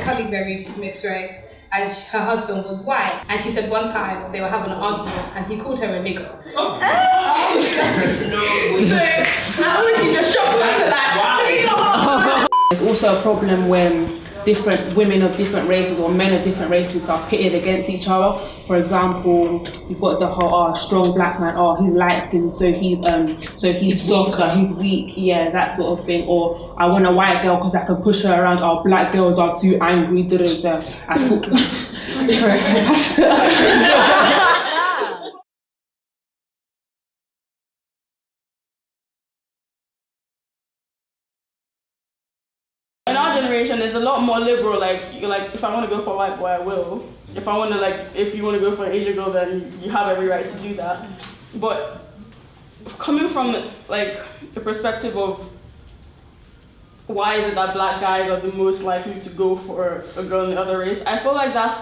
Halle Berry, she's mixed race, and her husband was white. And she said one time they were having an argument and he called her a nigger. Oh. No. So I always see the shock factor like, There's also a problem when different women of different races or men of different races are pitted against each other. For example, you've got the whole strong black man, he's light skinned, so he's softer, he's weak, yeah, that sort of thing. Or I want a white girl because I can push her around, black girls are too angry, In our generation, it's a lot more liberal. Like if I want to go for a white boy, I will. If I want to, if you want to go for an Asian girl, then you have every right to do that. But coming from the perspective of why is it that black guys are the most likely to go for a girl in the other race, I feel like that's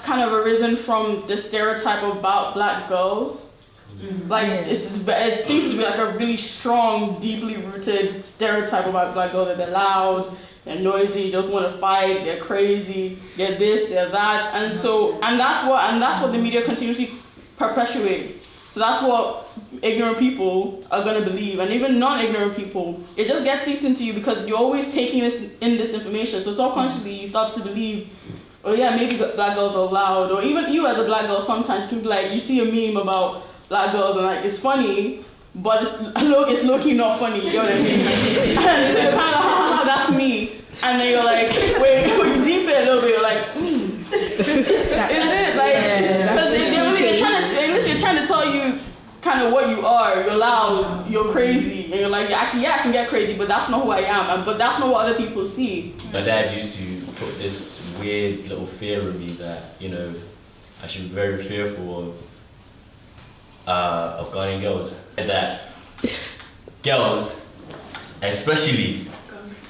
kind of arisen from the stereotype about black girls. It seems to be like a really strong, deeply rooted stereotype about black girls, that they're loud, they're noisy, just want to fight, they're crazy, they're this, they're that, and that's what the media continuously perpetuates. So that's what ignorant people are gonna believe, and even non-ignorant people. It just gets seeped into you because you're always taking this information. So subconsciously you start to believe, oh yeah, maybe black girls are loud, or even you as a black girl sometimes can be like, you see a meme about black girls and it's funny, but it's low-key not funny, you know what I mean? And so you're kind of that's me. And then you're like, wait, you deep it a little bit, you're like, Is it? Because they're trying to tell you kind of what you are. You're loud, you're crazy, and you're like, I can get crazy, but that's not who I am, but that's not what other people see. My dad used to put this weird little fear in me that, I should be very fearful of Ghanaian girls. That girls, especially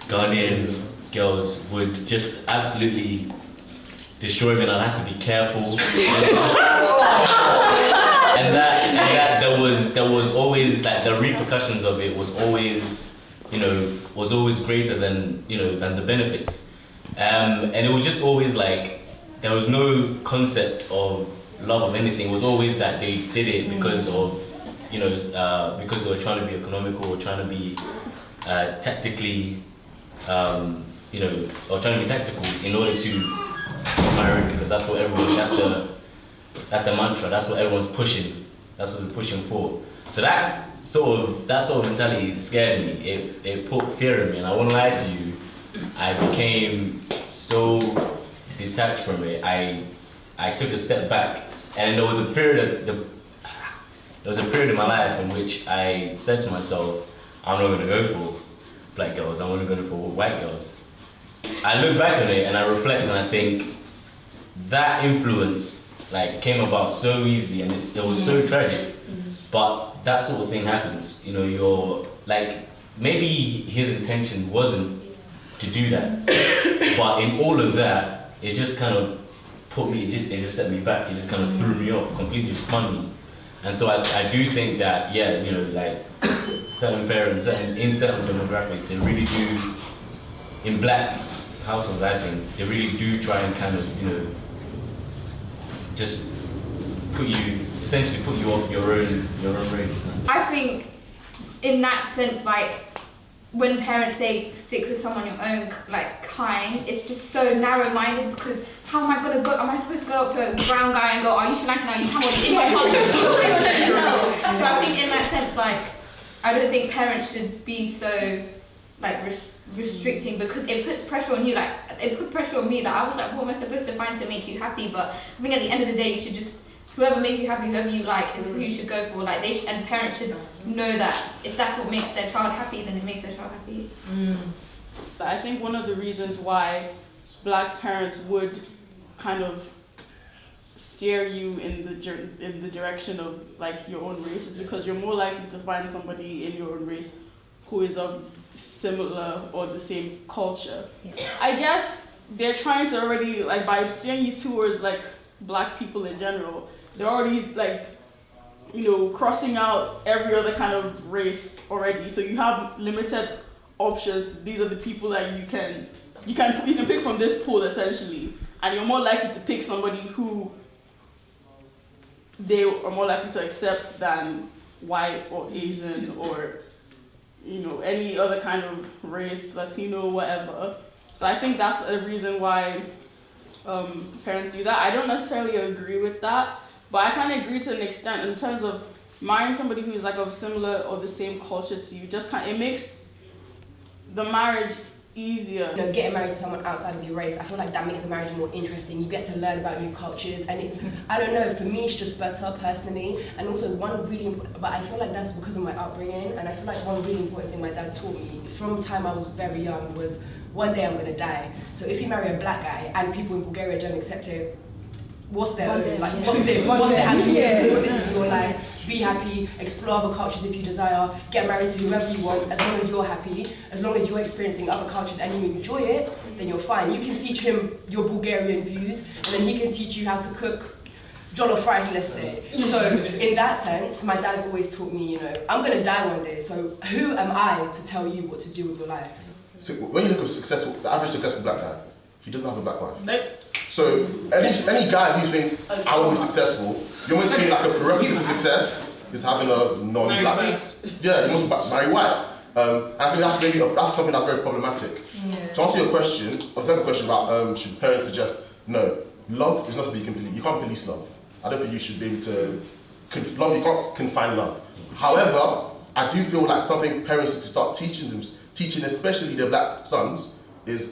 Ghanaian girls, would just absolutely destroy me, and I'd have to be careful. and that there was always the repercussions of it was always greater than than the benefits. And it was just always there was no concept of love of anything. It was always that they did it because of because they were trying to be economical, or trying to be tactically or trying to be tactical in order to get married, because that's what everyone, that's the mantra, that's what everyone's pushing, that's what they're pushing for. So that sort of mentality scared me. It put fear in me, and I won't lie to you, I became so detached from it. I took a step back, and there was a period in my life in which I said to myself, I'm not going to go for black girls, I'm only going to go for white girls. I look back on it and I reflect, and I think that influence came about so easily, and it was so tragic. But that sort of thing happens. You're maybe his intention wasn't to do that, but in all of that, it just kind of it just set me back. It just kind of threw me off, completely spun me. And so I do think that certain parents, in certain demographics, they really do, in black households, I think they really do try and kind of just essentially put you off your own race. I think in that sense, when parents say stick with someone your own kind, it's just so narrow-minded, because how am I supposed to go up to a brown guy and go, are you Sri Lankan? Are you Tamil? So I think in that sense, I don't think parents should be so restricting, because it puts pressure on you. It put pressure on me that I was what am I supposed to find to make you happy? But I think at the end of the day, you should just, whoever makes you happy, whoever you like, is who you should go for. And parents should know that if that's what makes their child happy, then it makes their child happy. I think one of the reasons why black parents would kind of steer you in the direction of your own race is because you're more likely to find somebody in your own race who is of similar or the same culture. Yeah. I guess they're trying to already, by steering you towards black people in general, they're already crossing out every other kind of race already. So you have limited options. These are the people that you can you can pick from this pool essentially, and you're more likely to pick somebody who they are more likely to accept than white or Asian or any other kind of race, Latino, whatever. So I think that's a reason why parents do that. I don't necessarily agree with that, but I kind of agree to an extent in terms of marrying somebody who is like of similar or the same culture to you. It makes the marriage easier. Getting married to someone outside of your race, I feel like that makes the marriage more interesting. You get to learn about new cultures, and I don't know, for me it's just better personally. And also one really important, but I feel like that's because of my upbringing, and I feel like one really important thing my dad taught me from the time I was very young was, one day I'm gonna die. So if you marry a black guy and people in Bulgaria don't accept it, what's their own? Like, what's their actual business? This is your life. Be happy, explore other cultures if you desire, get married to whoever you want, as long as you're happy, as long as you're experiencing other cultures and you enjoy it, then you're fine. You can teach him your Bulgarian views, and then he can teach you how to cook jollof rice, let's say. So in that sense, my dad's always taught me, I'm gonna die one day, so who am I to tell you what to do with your life? So when you look at the average successful black guy, he doesn't have a black wife. Nope. So any guy who thinks I will be successful, you almost feel like a prerequisite for success is having a non-black. Yeah, you must marry white. And I think that's something that's very problematic. Yeah. To answer your question, or the second question about should parents suggest, no, love is not to be completely. You can't police love. I don't think you should be able to love. You can't confine love. However, I do feel like something parents need to start teaching especially their black sons is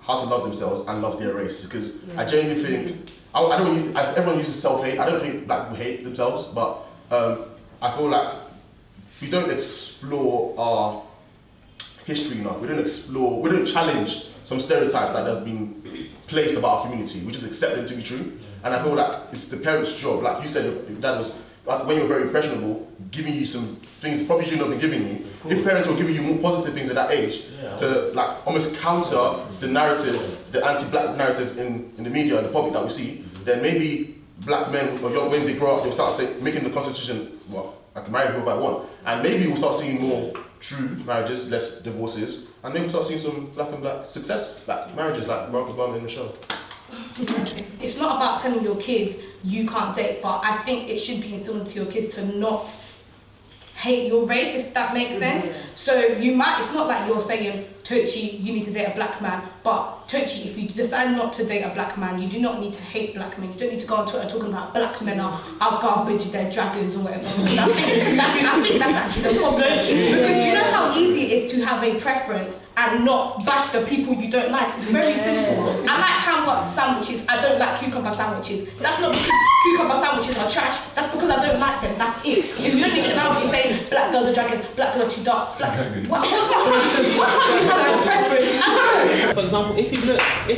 how to love themselves and love their race, because I genuinely think, everyone uses self-hate. I don't think black people hate themselves, but I feel like we don't explore our history enough. We don't challenge some stereotypes that have been placed about our community. We just accept them to be true. And I feel like it's the parents' job, like you said, your dad was, when you're very impressionable, giving you some things probably shouldn't have been giving you. If parents were giving you more positive things at that age, to like almost counter the narrative, the anti-black narrative in the media and the public that we see, then maybe black men or young when they grow up, they'll start making the constitution, well, I can marry whoever I want. And maybe we'll start seeing more true marriages, less divorces, and maybe we'll start seeing some black and black success, black marriages like Barack Obama in the show. It's not about telling your kids you can't date, but I think it should be instilled into your kids to not hate your race, if that makes sense. So it's not like you're saying, Tochi, you need to date a black man, but Tochi, if you decide not to date a black man, you do not need to hate black men. You don't need to go on Twitter talking about black men are garbage, they're dragons or whatever. I think that's actually the problem. Because you know how easy it is to have a preference and not bash the people you don't like. It's very simple. I like hamburger sandwiches, I don't like cucumber sandwiches. That's not because cucumber sandwiches are trash, that's because I don't like them, that's it. If you don't need to now be saying black girls are dragons, black girls are too dark, For example, if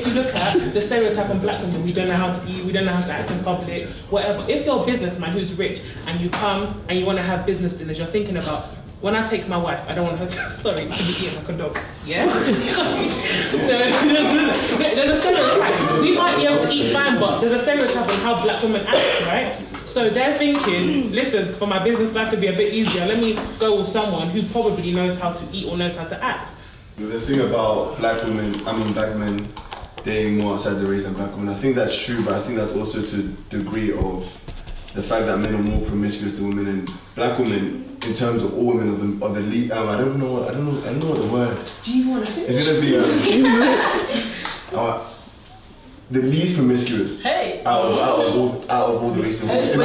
you look at the stereotype on black women, we don't know how to eat, we don't know how to act in public, whatever. If you're a businessman who's rich and you come and you want to have business dinners, you're thinking about, when I take my wife, I don't want her to, to be eating like a dog. Yeah? There's a stereotype. We might be able to eat fine, but there's a stereotype on how black women act, right? So they're thinking, listen, for my business life to be a bit easier, let me go with someone who probably knows how to eat or knows how to act. The thing about black men dating more outside the race than black women, I think that's true, but I think that's also to the degree of the fact that men are more promiscuous than women, and black women, in terms of all women of the lead, I don't know what the word. Do you want to finish? It's gonna be the least promiscuous out of all the races. They're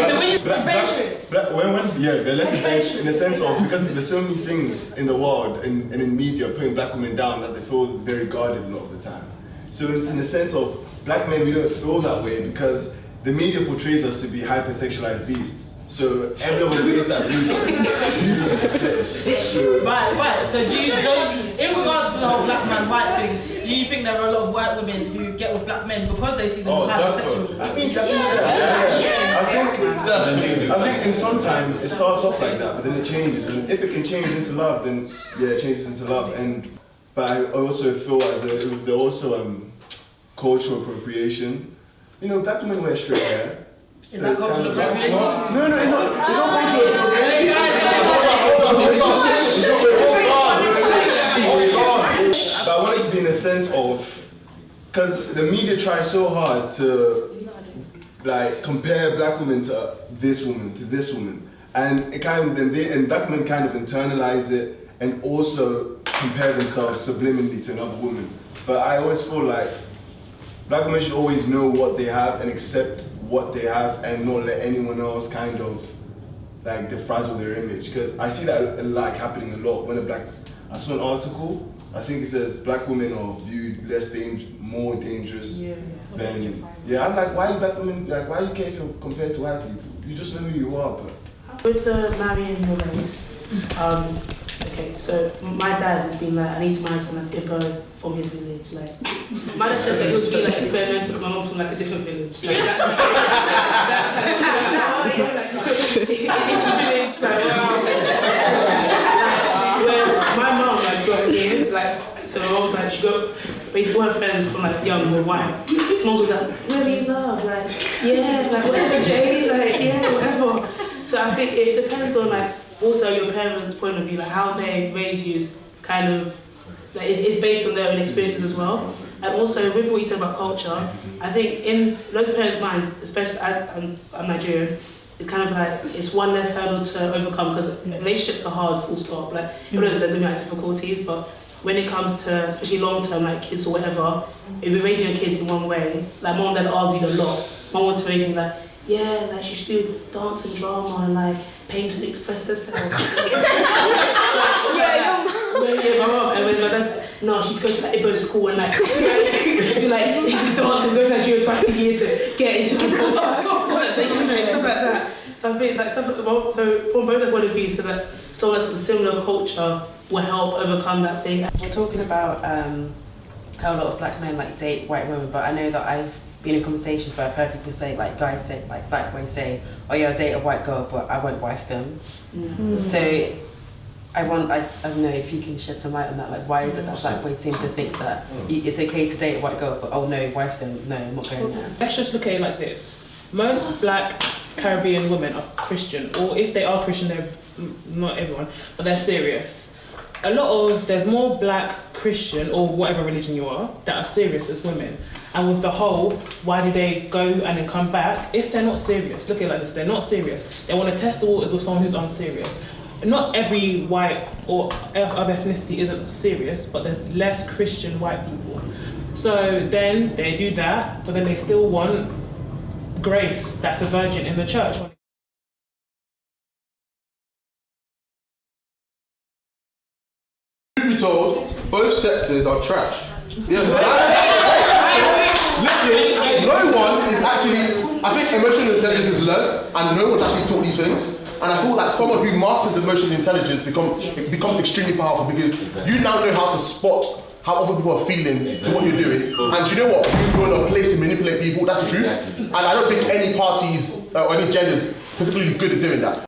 less advanced in the sense of, because there's so many things in the world and in media putting black women down that they feel very guarded a lot of the time. So it's in the sense of black men, we don't feel that way because the media portrays us to be hypersexualized beasts. So everyone knows that Right. So in regards to the whole black man white thing, do you think there are a lot of white women who get with black men because they see them as hypersexual? I think and sometimes it starts off like that, but then it changes. And if it can change into love, then yeah, it changes into love. But I also feel as though there's also cultural appropriation. You know, black women wear straight hair. Is that cultural appropriation? No, it's not cultural appropriation. Hold on. But I want it to be in a sense of, because the media tries so hard to like compare black women to this woman, and it kind of and black men kind of internalize it and also compare themselves subliminally to another woman. But I always feel like black women should always know what they have and accept what they have and not let anyone else kind of like defrazzle their image. Because I see that like happening a lot. I saw an article, I think it says black women are viewed more dangerous than, I'm like, why are black women, like why you care if you're compared to white people? You just know who you are. But with the marrying your race, okay, so my dad has been like, I need to marry someone that's Igbo from his village. Like, my dad says that it would be like experimental, but my mom's from like a different village. Like, it's a village, where my mom like got kids, like, so my mom's like, she got basically all her friends from like young were white. Mom was like, where you love? Like, yeah, like whatever, Jay, like, yeah, whatever. So I think it depends on like also your parents' point of view, like how they raise you is kind of like it's based on their own experiences as well. And also with what you said about culture, I think in loads of parents' minds, especially I'm Nigerian, it's kind of like it's one less hurdle to overcome because relationships are hard, full stop. Like even though there's going to be like difficulties, but when it comes to especially long term like kids or whatever, if you're raising your kids in one way, like mom and dad argued a lot. Mom wanted to raise me like, yeah, like she should do dance and drama and like paint to express herself. My mom, and when my dad's like, no, she's going to like Igbo school and like she like dance and goes to Nigeria twice a year to get into the culture. Stuff like that. So I think like so from both point of views, so that someone that's a similar culture will help overcome that thing. We're talking about how a lot of black men like date white women, but I know that I've been in conversations where I've heard people say, like guys say, like black boys say, oh yeah, I'll date a white girl, but I won't wife them. So I don't know if you can shed some light on that. Like, why is it that black boys seem to think that it's okay to date a white girl, but oh no, wife them? No, I'm not going there. Let's just look at it like this. Most black Caribbean women are Christian, or if they are Christian, they're not everyone, but they're serious. There's more black Christian or whatever religion you are that are serious as women. And with the whole, why do they go and then come back? If they're not serious, look at it like this, they're not serious. They want to test the waters with someone who's unserious. Not every white or other ethnicity isn't serious, but there's less Christian white people. So then they do that, but then they still want Grace, that's a virgin in the church. Truth be told, both sexes are trash. Yeah, listen, no one is actually, I think emotional intelligence is learned and no one's actually taught these things. And I feel like someone who masters emotional intelligence becomes extremely powerful because you now know how to spot how other people are feeling to what you're doing. And do you know what? You're in a place to manipulate people, that's the truth. And I don't think any parties or any genders particularly good at doing that.